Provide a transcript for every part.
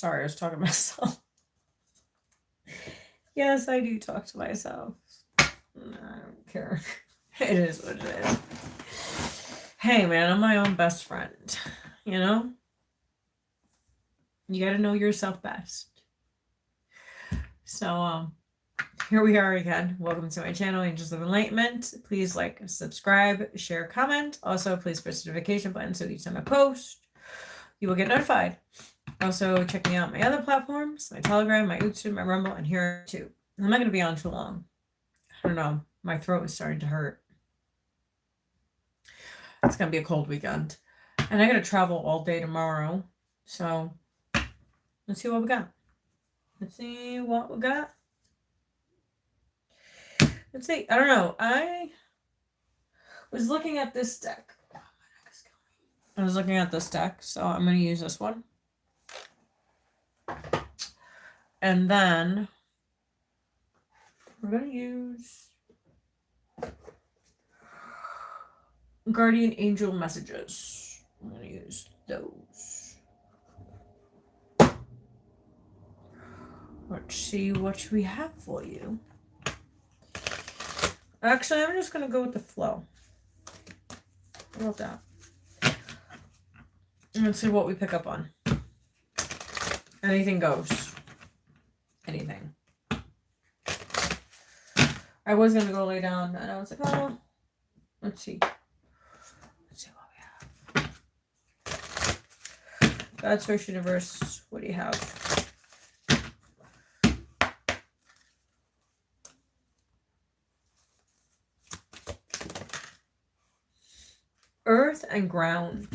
Sorry, I was talking to myself. Yes, I do talk to myself. I don't care. It is what it is. Hey, man, I'm my own best friend. You know? You gotta know yourself best. So, here we are again. Welcome to my channel, Angels of Enlightenment. Please like, subscribe, share, comment. Also, please press the notification button so each time I post, you will get notified. Also, check me out my other platforms, my Telegram, my YouTube, my Rumble, and here too. I'm not going to be on too long. I don't know. My throat is starting to hurt. It's going to be a cold weekend. And I got to travel all day tomorrow. So, let's see what we got. Let's see what we got. Let's see. I don't know. I was looking at this deck. I was looking at this deck, so I'm going to use this one. And then we're going to use Guardian Angel Messages. I'm going to use those. Let's see what we have for you. Actually, I'm just going to go with the flow. How about that? Let's see what we pick up on. Anything goes. Anything. I was going to go lay down, and I was like, oh, let's see. Let's see what we have. God's First Universe, what do you have? Earth and ground.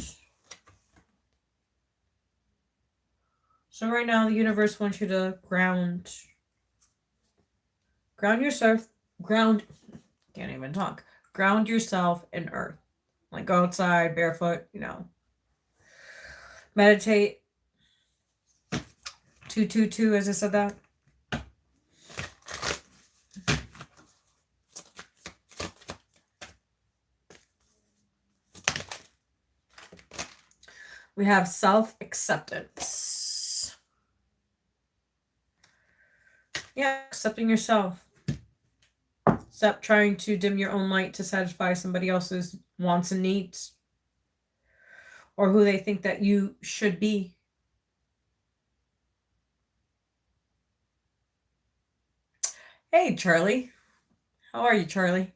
So right now, the universe wants you to ground yourself, can't even talk. Ground yourself in earth. Like go outside, barefoot, meditate. 222, as I said that. We have self-acceptance. Yeah, accepting yourself. Stop trying to dim your own light to satisfy somebody else's wants and needs. Or who they think that you should be. Hey, Charlie. How are you, Charlie?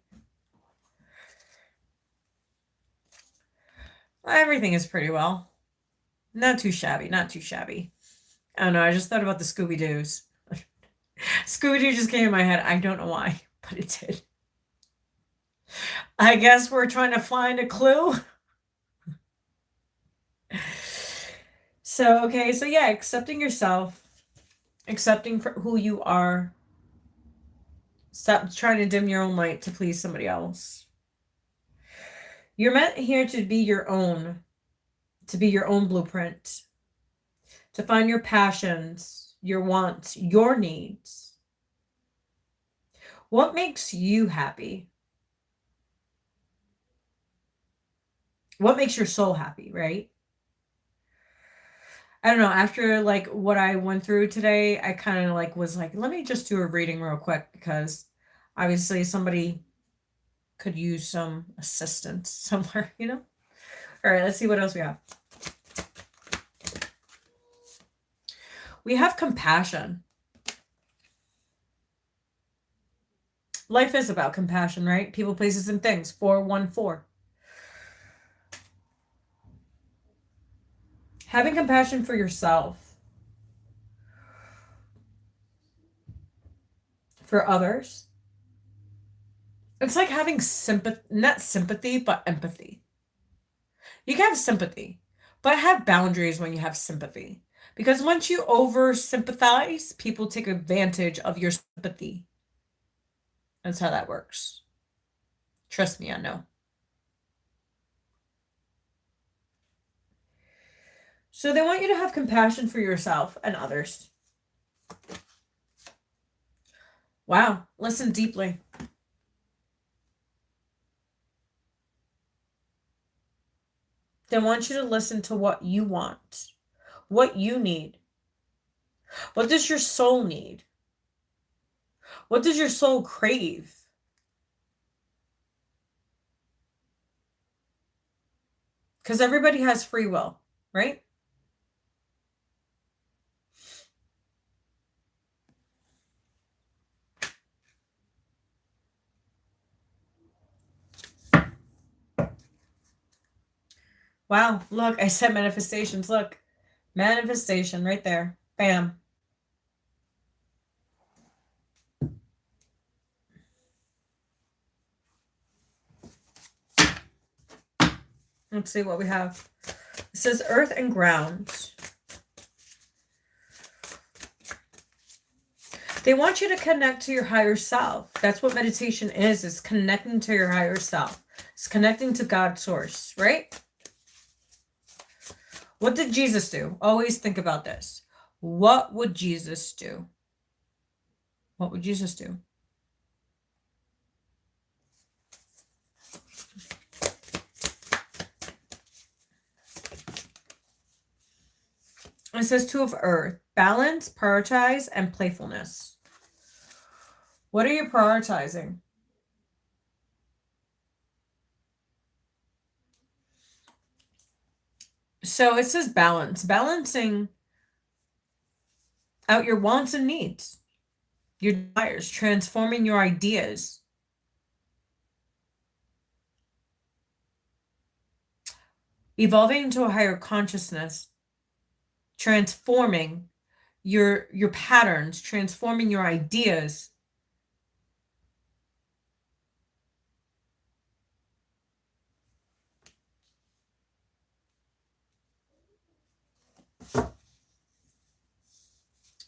Well, everything is pretty well. Not too shabby, not too shabby. I don't know, I just thought about the Scooby-Doos. Scooby-Doo just came in my head. I don't know why, but it did. I guess we're trying to find a clue. So, okay, so yeah, accepting yourself, accepting for who you are. Stop trying to dim your own light to please somebody else. You're meant here to be your own blueprint, to find your passions, your wants, your needs. What makes you happy? What makes your soul happy, right? I don't know, after like what I went through today, I kind of like was like, let me just do a reading real quick because obviously somebody could use some assistance somewhere, All right, let's see what else we have. We have compassion. Life is about compassion, right? People, places, and things. 414. Having compassion for yourself. For others. It's like having sympathy, not sympathy, but empathy. You can have sympathy, but have boundaries when you have sympathy. Because once you over sympathize, people take advantage of your sympathy. That's how that works. Trust me, I know. So they want you to have compassion for yourself and others. Wow, listen deeply. They want you to listen to what you want, what you need. What does your soul need? What does your soul crave? Because everybody has free will, right? Wow, look, I said manifestations. Look, manifestation right there. Bam. Let's see what we have. It says earth and ground. They want you to connect to your higher self. That's what meditation is connecting to your higher self. It's connecting to God's source, right? What did Jesus do? Always think about this. What would Jesus do? What would Jesus do? It says two of earth, balance, prioritize, and playfulness. What are you prioritizing? So it says balance, balancing out your wants and needs, your desires, transforming your ideas, evolving into a higher consciousness, transforming your patterns, transforming your ideas.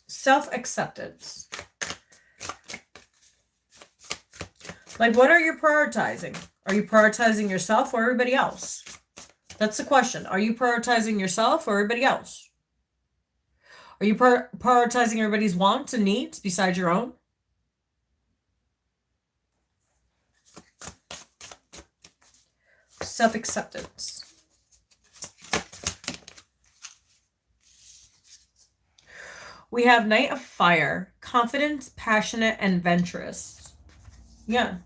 Self-acceptance. Like, what are you prioritizing? Are you prioritizing yourself or everybody else? That's the question. Are you prioritizing yourself or everybody else? Are you prioritizing everybody's wants and needs besides your own? Self-acceptance. We have Knight of Fire, confident, passionate, and adventurous. Yeah.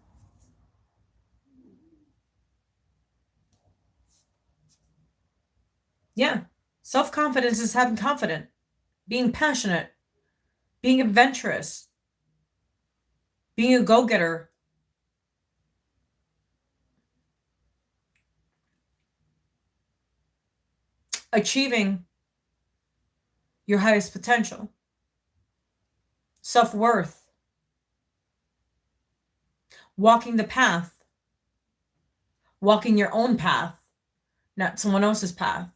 Yeah. Self-confidence is having confidence, being passionate, being adventurous, being a go-getter. Achieving your highest potential. Self-worth. Walking the path. Walking your own path, not someone else's path.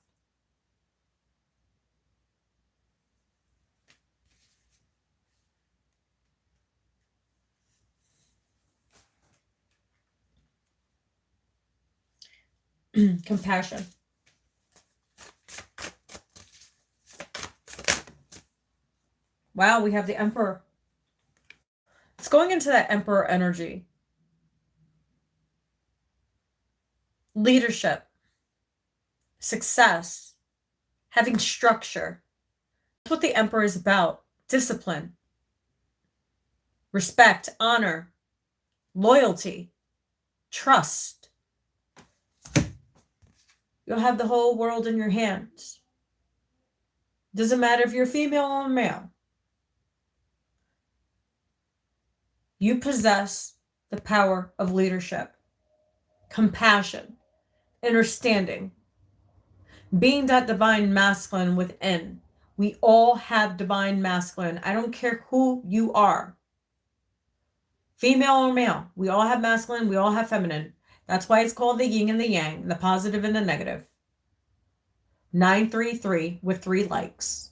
Compassion. Wow, we have the Emperor. It's going into that Emperor energy. Leadership. Success. Having structure. That's what the Emperor is about. Discipline. Respect. Honor. Loyalty. Trust. You'll have the whole world in your hands. Doesn't matter if you're female or male. You possess the power of leadership, compassion, understanding, being that divine masculine within. We all have divine masculine. I don't care who you are, female or male. We all have masculine. We all have feminine. That's why it's called the yin and the yang, the positive and the negative. 933 with 3 likes.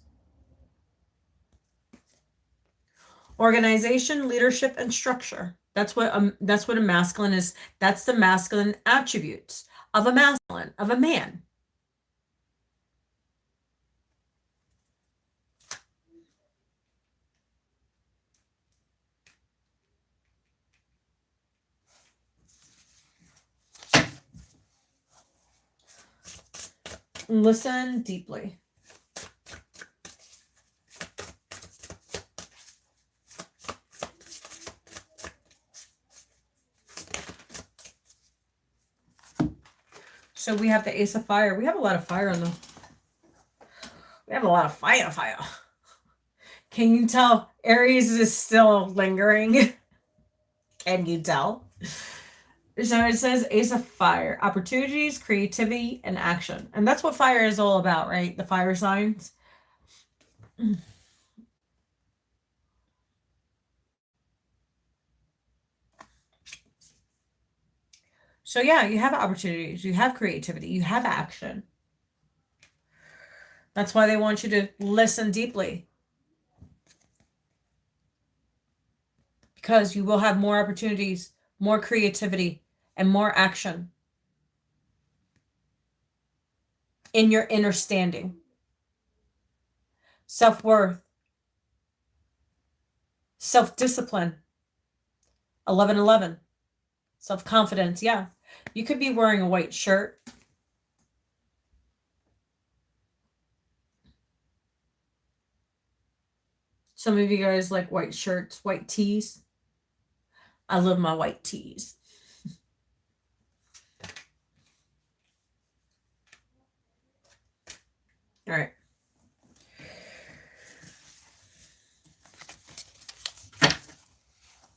Organization, leadership, and structure. That's what a masculine is. That's the masculine attributes of a masculine, of a man. Listen deeply. So we have the Ace of Fire. We have a lot of fire on them. We have a lot of fire. Can you tell Aries is still lingering? Can you tell? So it says Ace of Fire. Opportunities, creativity, and action. And that's what fire is all about, right? The fire signs. So yeah, you have opportunities, you have creativity, you have action. That's why they want you to listen deeply. Because you will have more opportunities, more creativity, and more action in your understanding. Self-worth, self-discipline, 1111, self-confidence. Yeah, you could be wearing a white shirt. Some of you guys like white shirts, white tees. I love my white tees. All right.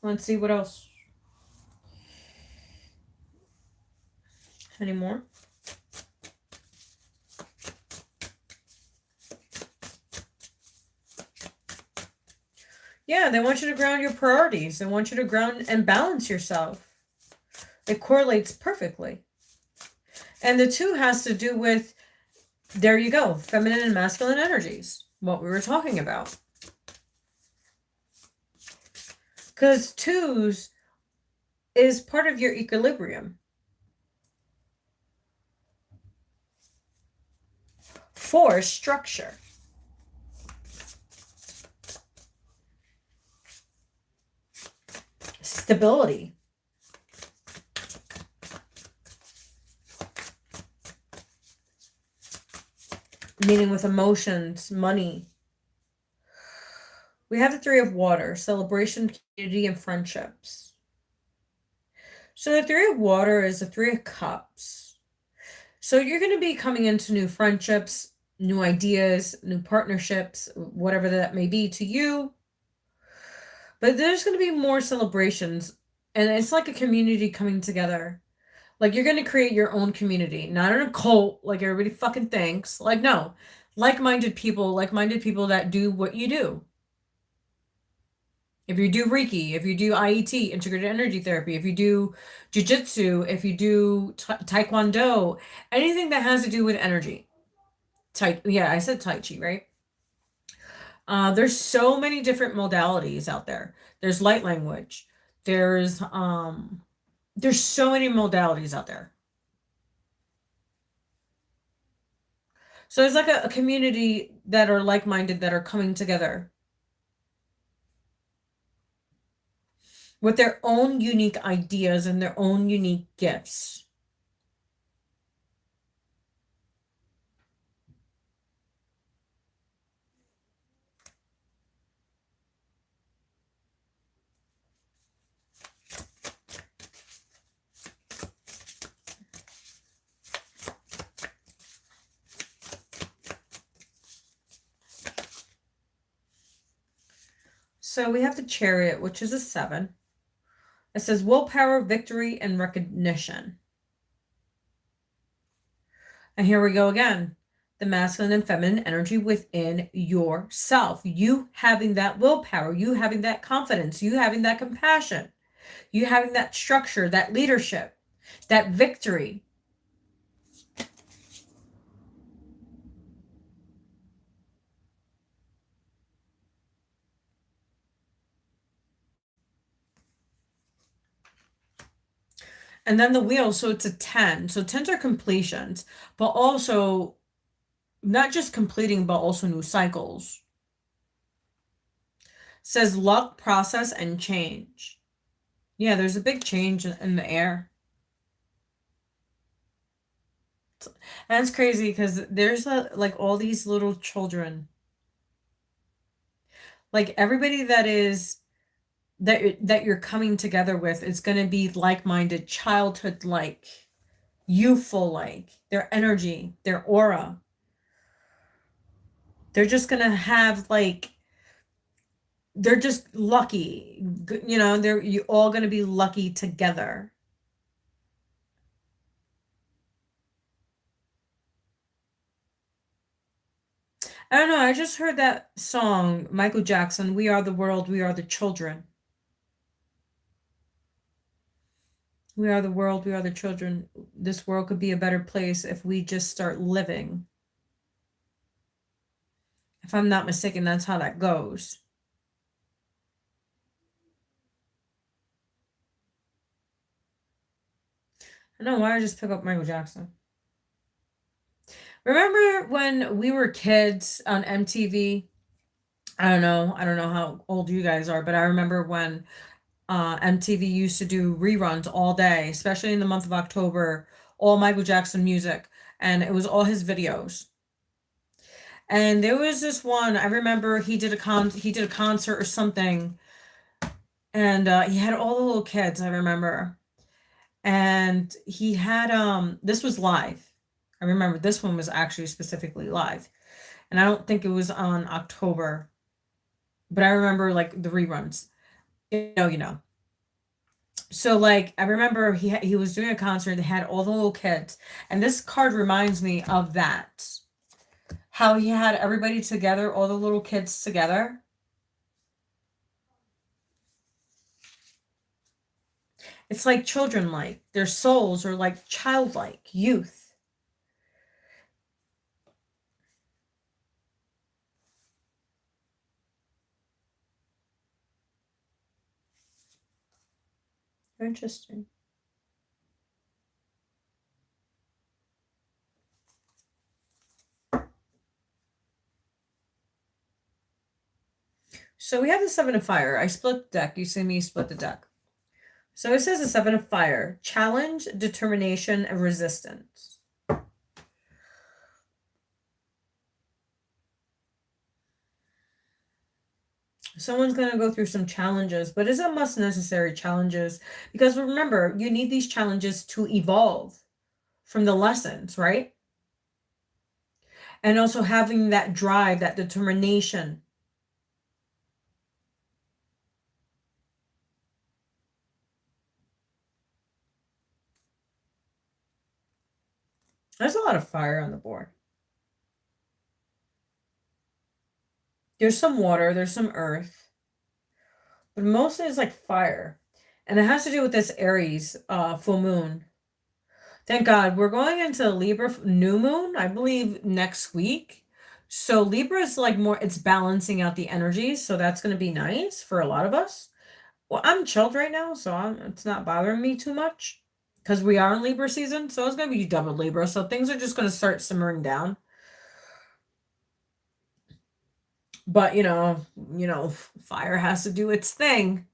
Let's see what else. Any more? Yeah, they want you to ground your priorities. They want you to ground and balance yourself. It correlates perfectly. And the two has to do with, there you go, feminine and masculine energies, what we were talking about. Because twos is part of your equilibrium. 4 is structure. Stability. Meaning with emotions, money. We have the 3 of water, celebration, community, and friendships. So the 3 of water is the 3 of cups. So you're going to be coming into new friendships, new ideas, new partnerships, whatever that may be to you. But there's going to be more celebrations, and it's like a community coming together. Like you're going to create your own community, not in a cult like everybody fucking thinks. Like, no, like-minded people that do what you do. If you do Reiki, if you do IET, integrated energy therapy, if you do jiu-jitsu, if you do taekwondo, anything that has to do with energy. Yeah, I said tai chi, right? There's so many different modalities out there. There's light language. There's so many modalities out there. So it's like a community that are like-minded that are coming together with their own unique ideas and their own unique gifts. So we have the Chariot, which is a 7. It says willpower, victory, and recognition. And here we go again. The masculine and feminine energy within yourself. You having that willpower, you having that confidence, you having that compassion, you having that structure, that leadership, that victory. And then the wheel, so it's a 10. So 10s are completions, but also not just completing, but also new cycles. Says luck, process, and change. Yeah, there's a big change in the air. And it's crazy because there's like all these little children. Like everybody that you're coming together with is going to be like-minded, childhood like. youthful, like their energy, their aura. They're just going to have like, they're just lucky. You know, they're you all going to be lucky together. I don't know. I just heard that song, Michael Jackson, We Are the World, We Are the Children. We are the world, we are the children. This world could be a better place if we just start living. If I'm not mistaken, that's how that goes. I don't know why I just pick up Michael Jackson. Remember when we were kids on MTV? I don't know how old you guys are, but I remember when MTV used to do reruns all day, especially in the month of October, all Michael Jackson music, and it was all his videos. And there was this one, I remember he did a concert or something, and he had all the little kids, I remember. And he had this was live. I remember this one was actually specifically live. And I don't think it was on October, but I remember like the reruns. You know. So like I remember he was doing a concert. They had all the little kids, and this card reminds me of that. How he had everybody together, all the little kids together. It's like children like. Their souls are like childlike, youth. Interesting. So we have the Seven of Fire. I split the deck. You see me split the deck. So it says the Seven of Fire. Challenge, determination, and resistance. Someone's going to go through some challenges, but it's a must necessary challenges because remember, you need these challenges to evolve from the lessons, right? And also having that drive, that determination. There's a lot of fire on the board. There's some water, there's some earth, but mostly it's like fire. And it has to do with this Aries full moon. Thank God. We're going into Libra new moon, I believe, next week. So Libra is like more, it's balancing out the energies. So that's going to be nice for a lot of us. Well, I'm chilled right now, so it's not bothering me too much because we are in Libra season. So it's going to be double Libra. So things are just going to start simmering down. But, fire has to do its thing.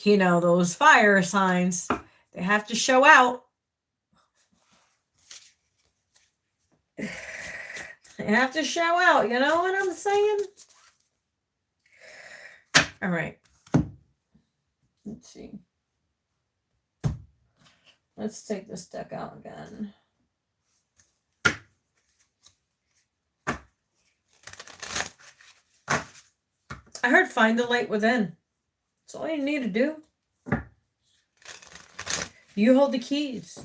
Those fire signs, they have to show out. They have to show out, you know what I'm saying? All right. Let's see. Let's take this deck out again. I heard find the light within. That's all you need to do. You hold the keys.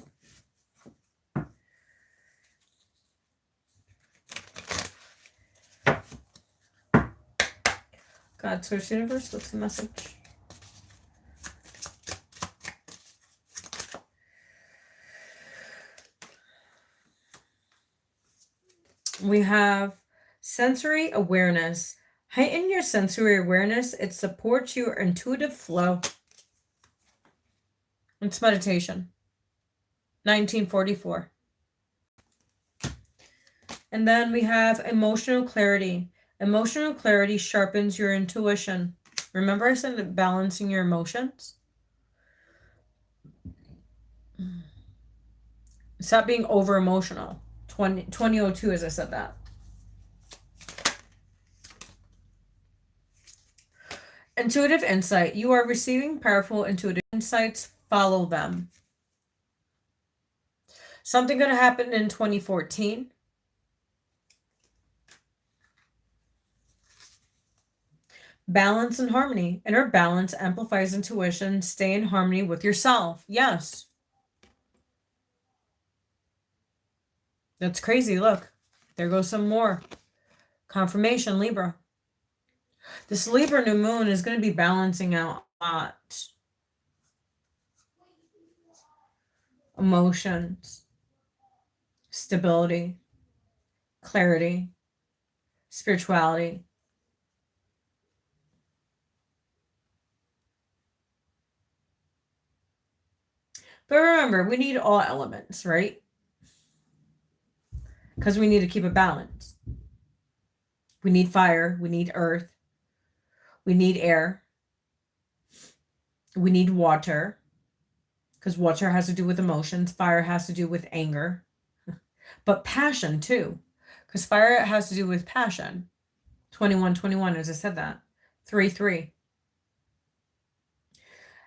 God, Source Universe, what's the message? We have sensory awareness. Heighten your sensory awareness. It supports your intuitive flow. It's meditation. 1944. And then we have emotional clarity. Emotional clarity sharpens your intuition. Remember I said that balancing your emotions? Stop being over emotional. 2002 as I said that. Intuitive insight. You are receiving powerful intuitive insights. Follow them. Something going to happen in 2014. Balance and harmony. Inner balance amplifies intuition. Stay in harmony with yourself. Yes. That's crazy. Look, there goes some more. Confirmation, Libra. This Libra new moon is going to be balancing out a lot. Emotions, stability, clarity, spirituality. But remember, we need all elements, right? Because we need to keep a balance. We need fire, we need earth, we need air, we need water, because water has to do with emotions, fire has to do with anger, but passion too, because fire has to do with passion. 2121, as I said that. 3-3.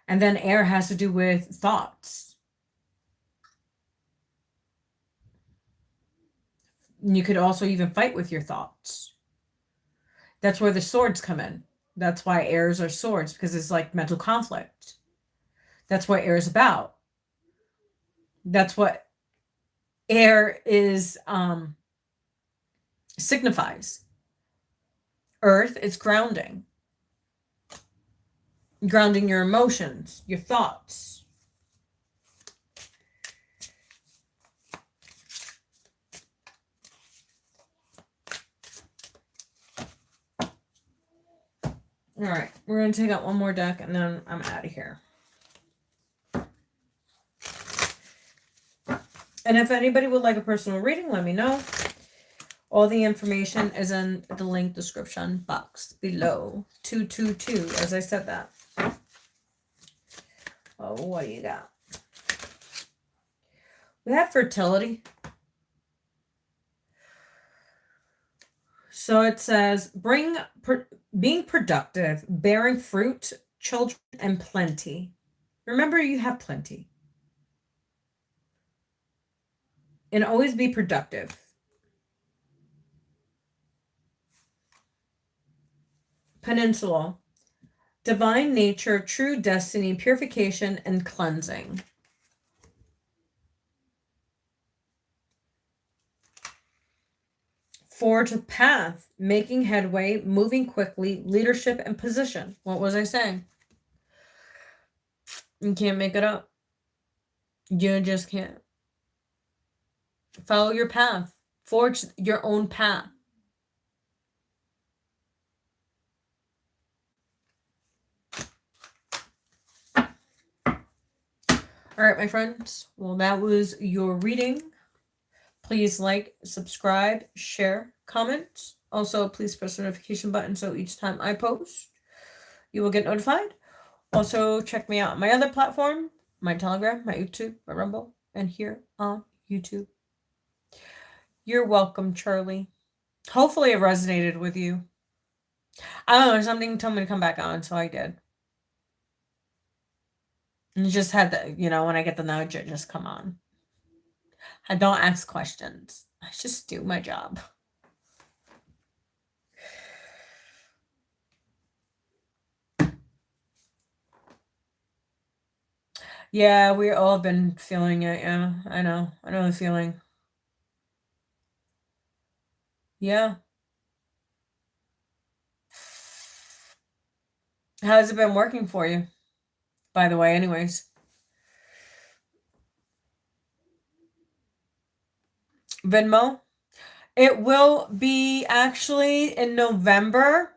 And then air has to do with thoughts. And you could also even fight with your thoughts. That's where the swords come in. That's why airs are swords, because it's like mental conflict. That's what air is about. That's what air is signifies. Earth is grounding. Grounding your emotions, your thoughts. All right, we're going to take out one more deck and then I'm out of here. And if anybody would like a personal reading, let me know. All the information is in the link description box below. 222, as I said that. Oh, what do you got? We have fertility. So it says, being productive, bearing fruit, children, and plenty. Remember, you have plenty. And always be productive. Peninsula. Divine nature, true destiny, purification, and cleansing. Forge a path, making headway, moving quickly, leadership, and position. What was I saying? You can't make it up. You just can't. Follow your path. Forge your own path. All right, my friends. Well, that was your reading. Please like, subscribe, share, comment. Also, please press the notification button so each time I post, you will get notified. Also, check me out on my other platform, my Telegram, my YouTube, my Rumble, and here on YouTube. You're welcome, Charlie. Hopefully it resonated with you. I don't know, something told me to come back on, so I did. And just had the, when I get the nudge, it just come on. I don't ask questions. I just do my job. Yeah, we all been feeling it. Yeah, I know. I know the feeling. Yeah. How's it been working for you? By the way, anyways. Venmo? It will be actually in November.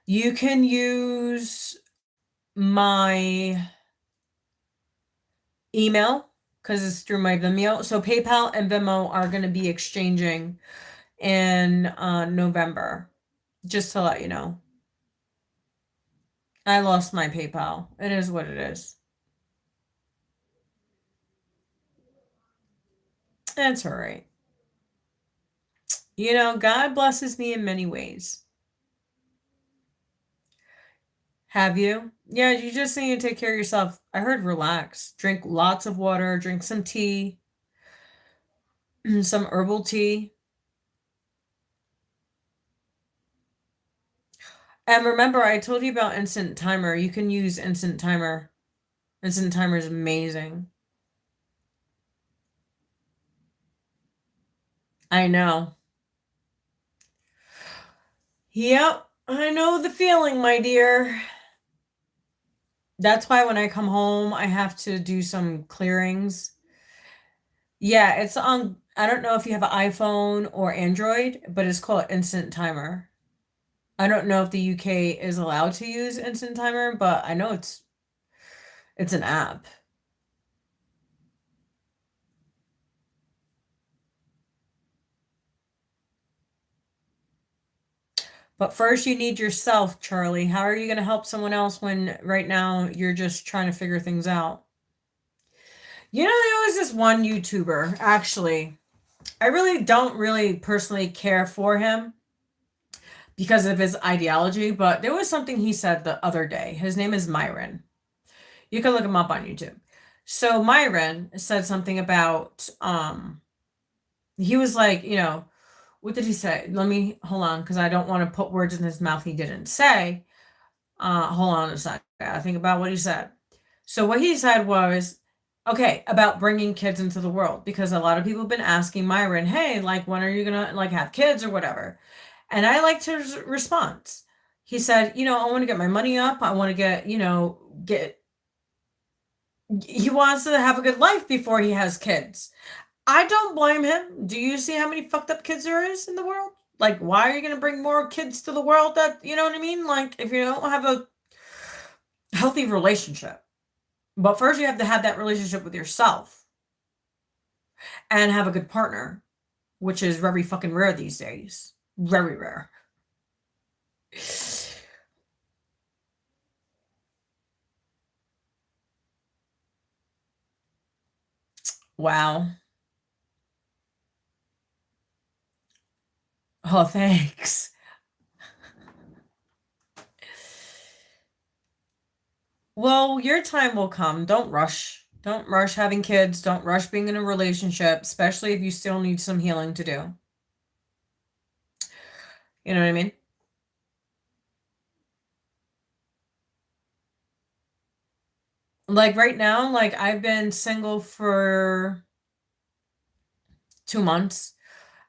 You can use my email because it's through my Vimeo. So PayPal and Venmo are going to be exchanging in November. Just to let you know. I lost my PayPal. It is what it is. That's all right. God blesses me in many ways. Have you? Yeah, you just need to take care of yourself. I heard relax. Drink lots of water. Drink some tea. some herbal tea. And remember, I told you about instant timer. You can use instant timer. Instant timer is amazing. I know. Yep, I know the feeling, my dear. That's why when I come home, I have to do some clearings. Yeah, it's on, I don't know if you have an iPhone or Android, but it's called Instant Timer. I don't know if the UK is allowed to use Instant Timer, but I know it's an app. But first you need yourself, Charlie. How are you going to help someone else when right now you're just trying to figure things out? You know, there was this one YouTuber, actually. I really don't really personally care for him because of his ideology, but there was something he said the other day. His name is Myron. You can look him up on YouTube. So Myron said something about he was like, what did he say? Let me hold on because I don't want to put words in his mouth he didn't say. Hold on a second. I gotta think about what he said. So what he said was, okay, about bringing kids into the world because a lot of people have been asking Myron, hey, like when are you gonna like have kids or whatever? And I liked his response. He said, I want to get my money up. I want to get, get. He wants to have a good life before he has kids. I don't blame him. Do you see how many fucked up kids there is in the world? Like, why are you going to bring more kids to the world that, you know what I mean? Like, if you don't have a healthy relationship. But first, you have to have that relationship with yourself and have a good partner, which is very fucking rare these days. Very rare. Wow. Oh, thanks. Well, your time will come. Don't rush. Don't rush having kids. Don't rush being in a relationship, especially if you still need some healing to do. You know what I mean? Like right now, like I've been single for 2 months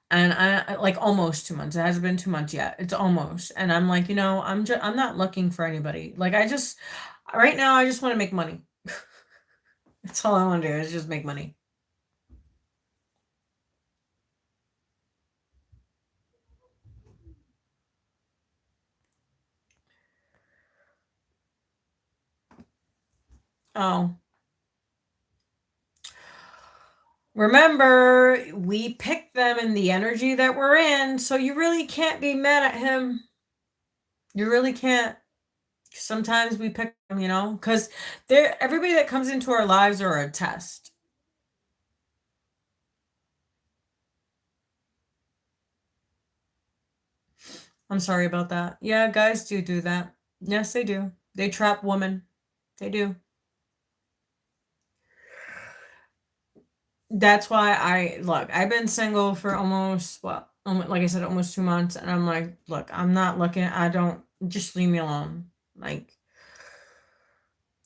and like almost 2 months. It hasn't been 2 months yet. It's almost. And I'm like, I'm not looking for anybody. Like right now, I just want to make money. That's all I want to do is just make money. Oh, remember, we picked them in the energy that we're in, so you really can't be mad at him. You really can't. Sometimes we pick them, because everybody that comes into our lives are a test. I'm sorry about that. Yeah, guys do that. Yes, they do. They trap women. They do. That's why I've been single for almost, like I said, almost 2 months. And I'm like, look, I'm not looking. I don't, just leave me alone. Like,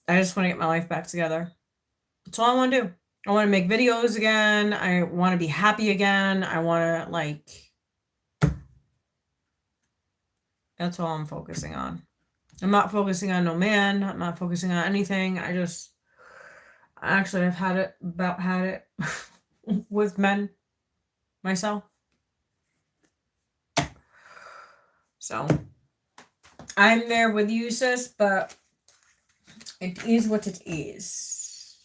I just want to get my life back together. That's all I want to do. I want to make videos again. I want to be happy again. I want to, that's all I'm focusing on. I'm not focusing on no man. I'm not focusing on anything. I've had it with men myself. So I'm there with you, sis, but it is what it is.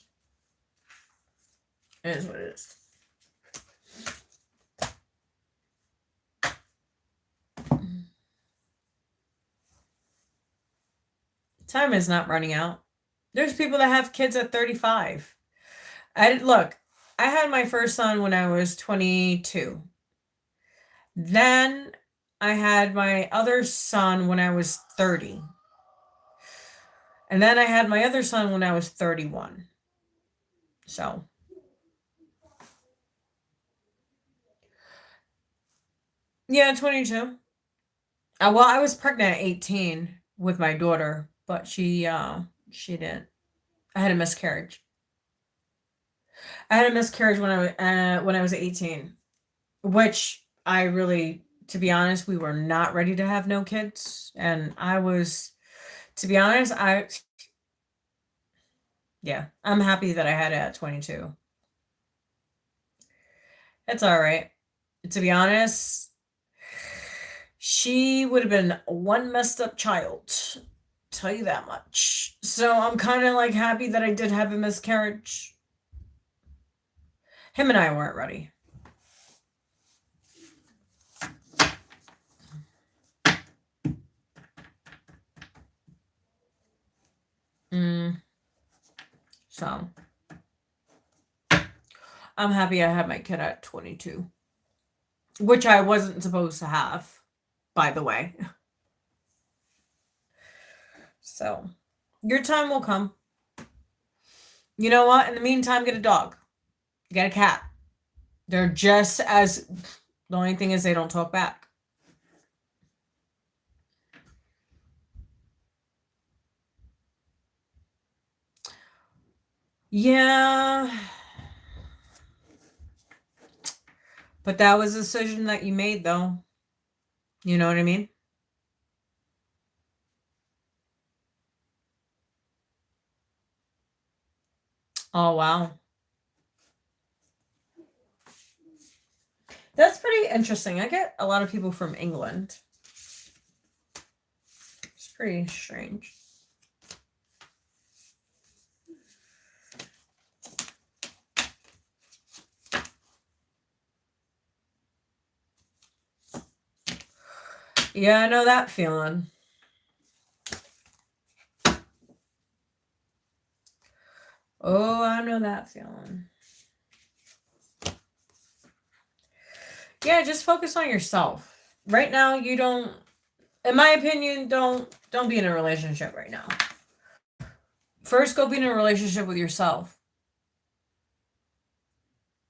It is what it is. Time is not running out. There's people that have kids at 35. Look, I had my first son when I was 22. Then I had my other son when I was 30. And then I had my other son when I was 31. So Yeah, 22. Well, I was pregnant at 18 with my daughter, but she didn't. I had a miscarriage. I had a miscarriage when I was 18, which I really, to be honest, we were not ready to have no kids, and I was, to be honest, yeah, I'm happy that I had it at 22. It's all right. To be honest, she would have been one messed up child. Tell you that much. So I'm kind of like happy that I did have a miscarriage. Him and I weren't ready. Mm, so I'm happy I had my kid at 22, which I wasn't supposed to have, by the way. So your time will come. You know what? In the meantime, get a dog, get a cat. They're just as, the only thing is they don't talk back. Yeah. But that was a decision that you made, though. You know what I mean? Oh, wow. That's pretty interesting. I get a lot of people from England. It's pretty strange. Yeah, I know that feeling. Oh, I know that feeling. Yeah, just focus on yourself. Right now, you don't, in my opinion, don't be in a relationship right now. First, go be in a relationship with yourself.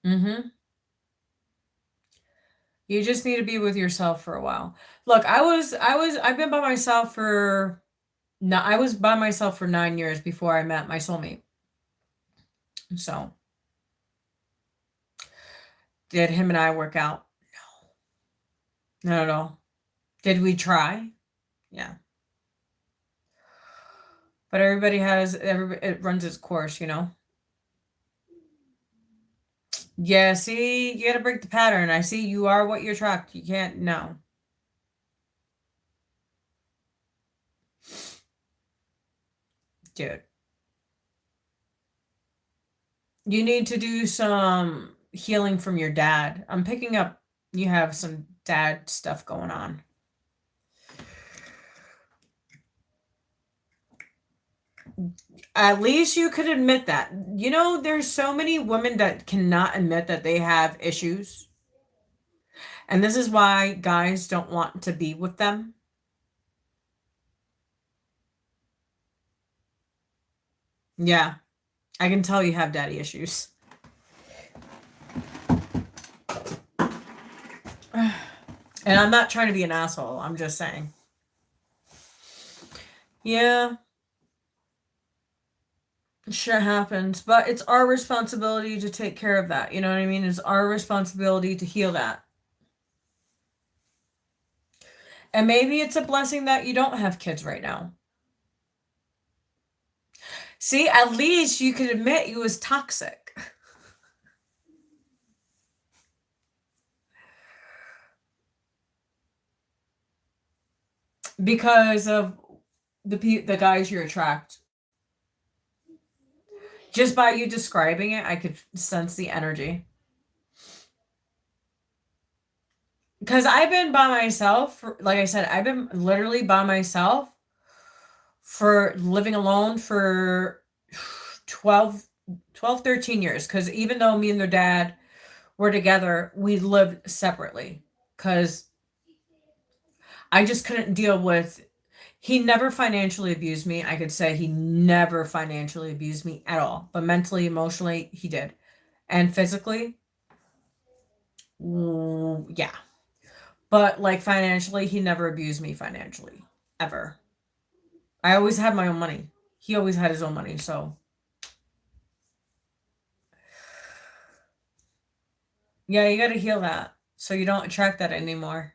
Mm-hmm. You just need to be with yourself for a while. Look, I've been by myself for, no, I was by myself for 9 years before I met my soulmate. So, did him and I work out? No, not at all. Did we try? Yeah. But it runs its course, you know? Yeah, see, you gotta break the pattern. I see you are what you attract. You can't, no. Dude. You need to do some healing from your dad. I'm picking up you have some dad stuff going on. At least you could admit that. You know, there's so many women that cannot admit that they have issues. And this is why guys don't want to be with them. Yeah, I can tell you have daddy issues. And I'm not trying to be an asshole. I'm just saying. Yeah, shit happens. But it's our responsibility to take care of that. You know what I mean? It's our responsibility to heal that. And maybe it's a blessing that you don't have kids right now. See, at least you could admit you was toxic. Because of the guys you attract. Just by you describing it, I could sense the energy. Because I've been by myself, like I said, I've been literally by myself for living alone for 13 years. Because even though me and their dad were together, we lived separately. Because I just couldn't deal with, he never financially abused me. I could say he never financially abused me at all. But mentally, emotionally, he did. And physically, yeah. But like financially, he never abused me financially. Ever. I always had my own money. He always had his own money, so yeah, you gotta heal that. So you don't attract that anymore.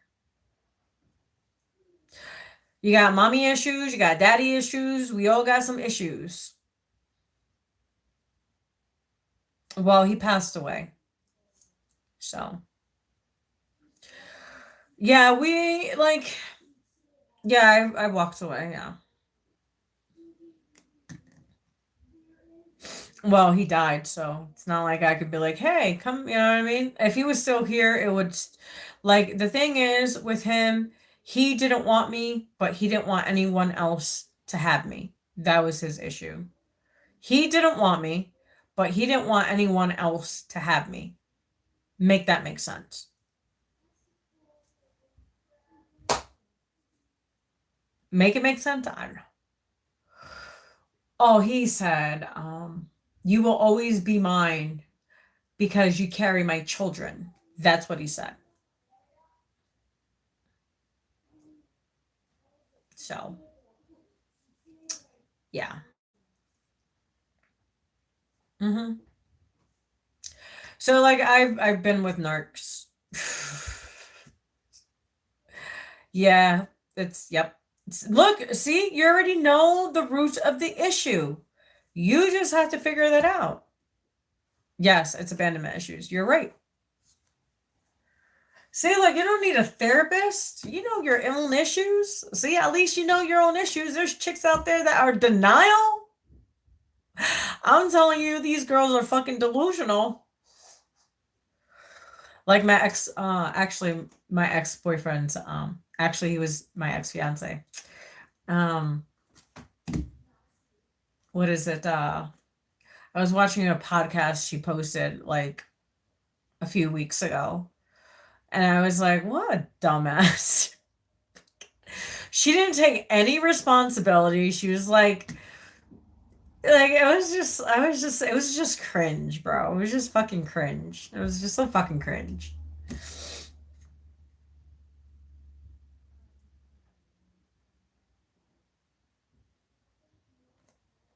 You got mommy issues, you got daddy issues, we all got some issues. Well, he passed away. So yeah, we like yeah, I walked away, yeah. Well, he died, so it's not like I could be like, "Hey, come," you know what I mean? If he was still here, it would like the thing is with him, he didn't want me, but he didn't want anyone else to have me. That was his issue. He didn't want me, but he didn't want anyone else to have me. Make that make sense. Make it make sense? I don't know. Oh, he said, you will always be mine because you carry my children. That's what he said. So, yeah. Hmm. So like I've been with narcs. Yeah, it's yep. Look, see, you already know the root of the issue. You just have to figure that out. Yes, it's abandonment issues. You're right. See, like you don't need a therapist. You know your own issues. See, at least you know your own issues. There's chicks out there that are denial. I'm telling you, these girls are fucking delusional. Like my ex, actually, my ex boyfriend, actually, he was my ex fiance. Um, what is it? I was watching a podcast she posted like a few weeks ago, and I was like, what a dumbass. She didn't take any responsibility. She was like it was just, it was just cringe, bro. It was just fucking cringe. It was just so fucking cringe.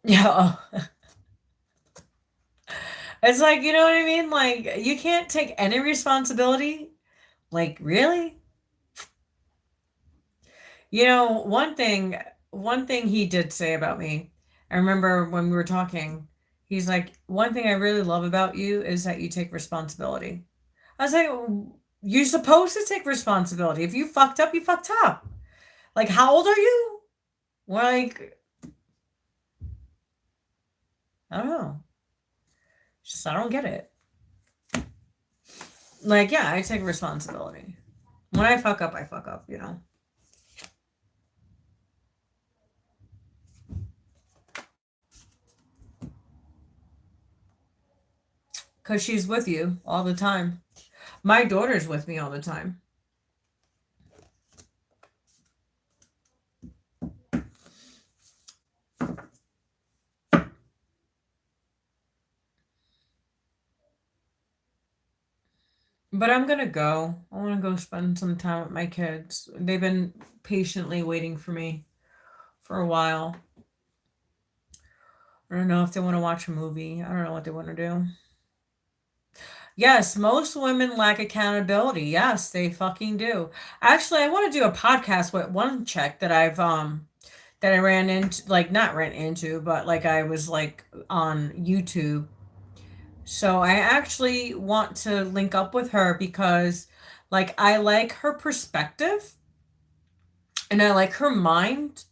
Yeah. It's like, you know what I mean? Like, you can't take any responsibility. Like, really? You know, one thing he did say about me, I remember when we were talking, he's like, one thing I really love about you is that you take responsibility. I was like, you're supposed to take responsibility. If you fucked up, you fucked up. Like, how old are you? Like, I don't know. Just, I don't get it. Like, yeah, I take responsibility. When I fuck up, you know? Because she's with you all the time. My daughter's with me all the time. But I'm gonna go. I want to go spend some time with my kids. They've been patiently waiting for me for a while. I don't know if they want to watch a movie. I don't know what they want to do. Yes, most women lack accountability. Yes, they fucking do. Actually, I want to do a podcast with one chick that I ran into, like not ran into, but like I was like on YouTube. So I actually want to link up with her because like I like her perspective and I like her mind,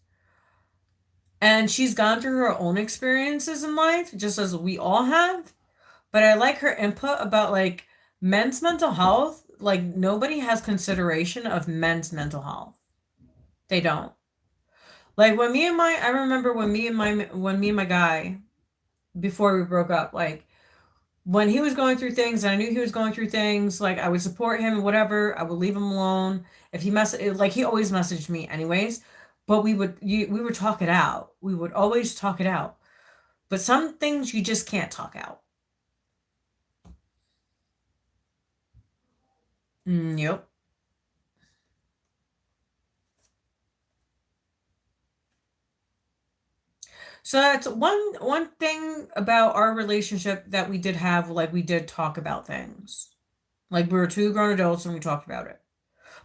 and she's gone through her own experiences in life just as we all have, but I like her input about like men's mental health. Like nobody has consideration of men's mental health. They don't. Like I remember when me and my guy before we broke up, like when he was going through things and I knew he was going through things, like I would support him and whatever. I would leave him alone. If he like he always messaged me anyways, but we would talk it out. We would always talk it out. But some things you just can't talk out. Yep. So that's one thing about our relationship that we did have, like we did talk about things. Like we were two grown adults and we talked about it.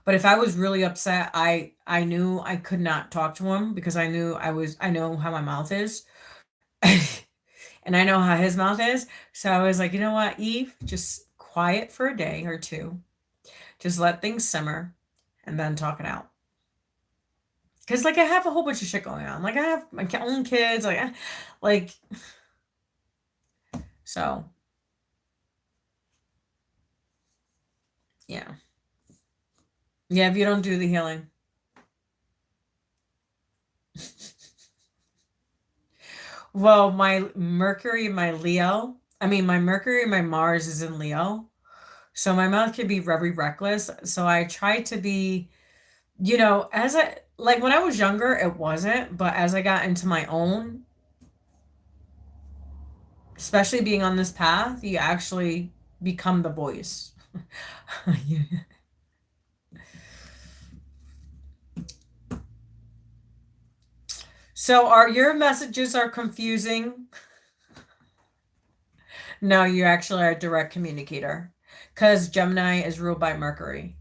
But if I was really upset, I knew I could not talk to him because I know how my mouth is. And I know how his mouth is. So I was like, you know what, Eve, just quiet for a day or two. Just let things simmer and then talk it out. Cause like I have a whole bunch of shit going on. Like I have my own kids, like so yeah. Yeah, if you don't do the healing. Well, my Mercury and my Mars is in Leo. So my mouth can be very reckless. So I try to be, as I like when I was younger, it wasn't, but as I got into my own, especially being on this path, you actually become the voice. Yeah. So are your messages are confusing? No, you actually are a direct communicator because Gemini is ruled by Mercury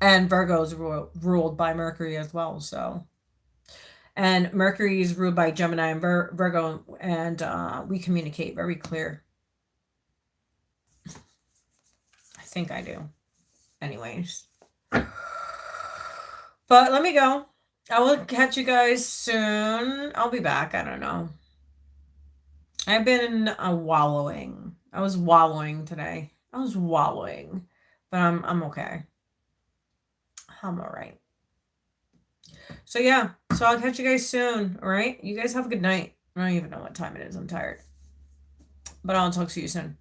and Virgo is ruled by Mercury as well. So, and Mercury is ruled by Gemini and Virgo, and we communicate very clear. I think I do. Anyways, but let me go. I will catch you guys soon. I'll be back. I don't know. I've been wallowing. I was wallowing today. I was wallowing, but I'm okay. I'm all right. So yeah, so I'll catch you guys soon. All right, you guys have a good night. I don't even know what time it is. I'm tired, but I'll talk to you soon.